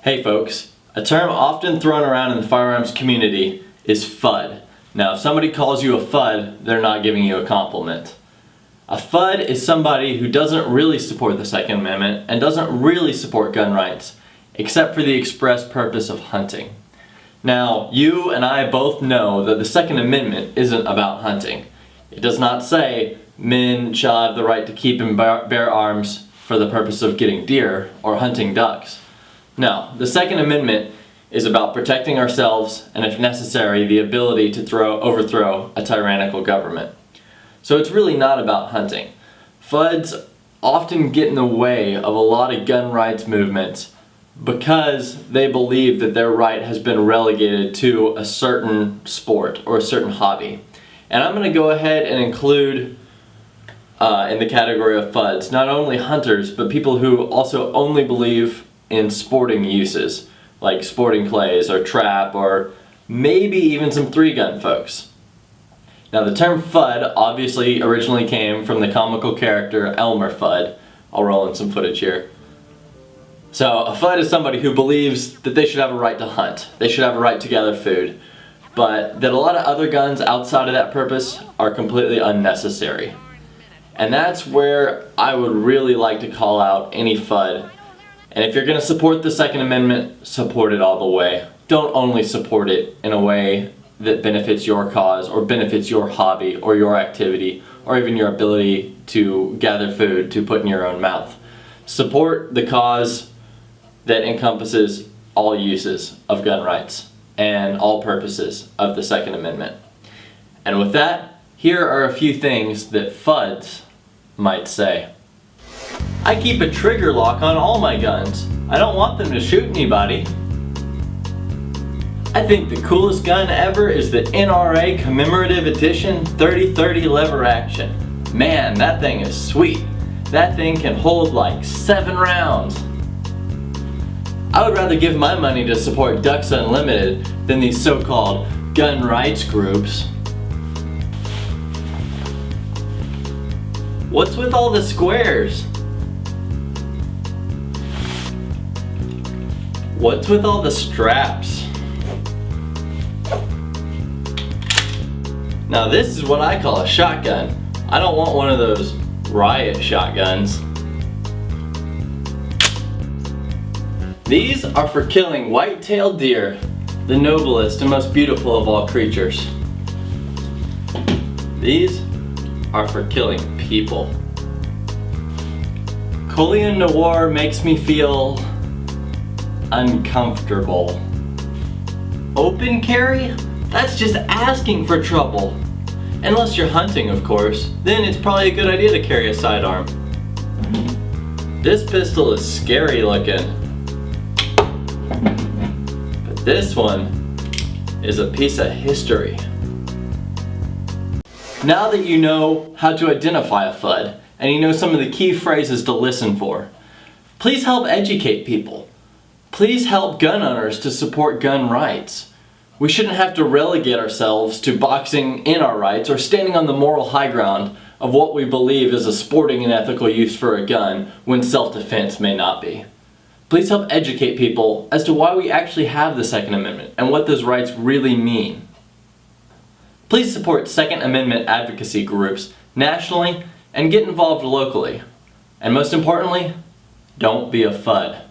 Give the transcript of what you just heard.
Hey folks, a term often thrown around in the firearms community is Fudd. Now if somebody calls you a Fudd, they're not giving you a compliment. A Fudd is somebody who doesn't really support the Second Amendment and doesn't really support gun rights, except for the express purpose of hunting. Now, you and I both know that the Second Amendment isn't about hunting. It does not say men shall have the right to keep and bear arms for the purpose of getting deer or hunting ducks. No, the Second Amendment is about protecting ourselves and, if necessary, the ability to overthrow a tyrannical government. So it's really not about hunting. Fudds often get in the way of a lot of gun rights movements because they believe that their right has been relegated to a certain sport or a certain hobby. And I'm going to go ahead and include in the category of Fudds not only hunters, but people who also only believe in sporting uses, like sporting clays or trap or maybe even some three-gun folks. Now the term Fudd obviously originally came from the comical character Elmer Fudd. I'll roll in some footage here. So a Fudd is somebody who believes that they should have a right to hunt, they should have a right to gather food, but that a lot of other guns outside of that purpose are completely unnecessary. And that's where I would really like to call out any Fudd. And if you're going to support the Second Amendment, support it all the way. Don't only support it in a way that benefits your cause or benefits your hobby or your activity or even your ability to gather food to put in your own mouth. Support the cause that encompasses all uses of gun rights and all purposes of the Second Amendment. And with that, here are a few things that Fudds might say. I keep a trigger lock on all my guns. I don't want them to shoot anybody. I think the coolest gun ever is the NRA Commemorative Edition 30-30 lever action. Man, that thing is sweet. That thing can hold like 7 rounds. I would rather give my money to support Ducks Unlimited than these so-called gun rights groups. What's with all the squares? What's with all the straps? Now this is what I call a shotgun. I don't want one of those riot shotguns. These are for killing white-tailed deer, the noblest and most beautiful of all creatures. These are for killing people. Collion Noir makes me feel uncomfortable. Open carry? That's just asking for trouble. Unless you're hunting, of course, then it's probably a good idea to carry a sidearm. This pistol is scary looking. But this one is a piece of history. Now that you know how to identify a Fudd, and you know some of the key phrases to listen for, please help educate people. Please help gun owners to support gun rights. We shouldn't have to relegate ourselves to boxing in our rights or standing on the moral high ground of what we believe is a sporting and ethical use for a gun when self-defense may not be. Please help educate people as to why we actually have the Second Amendment and what those rights really mean. Please support Second Amendment advocacy groups nationally and get involved locally. And most importantly, don't be a Fudd.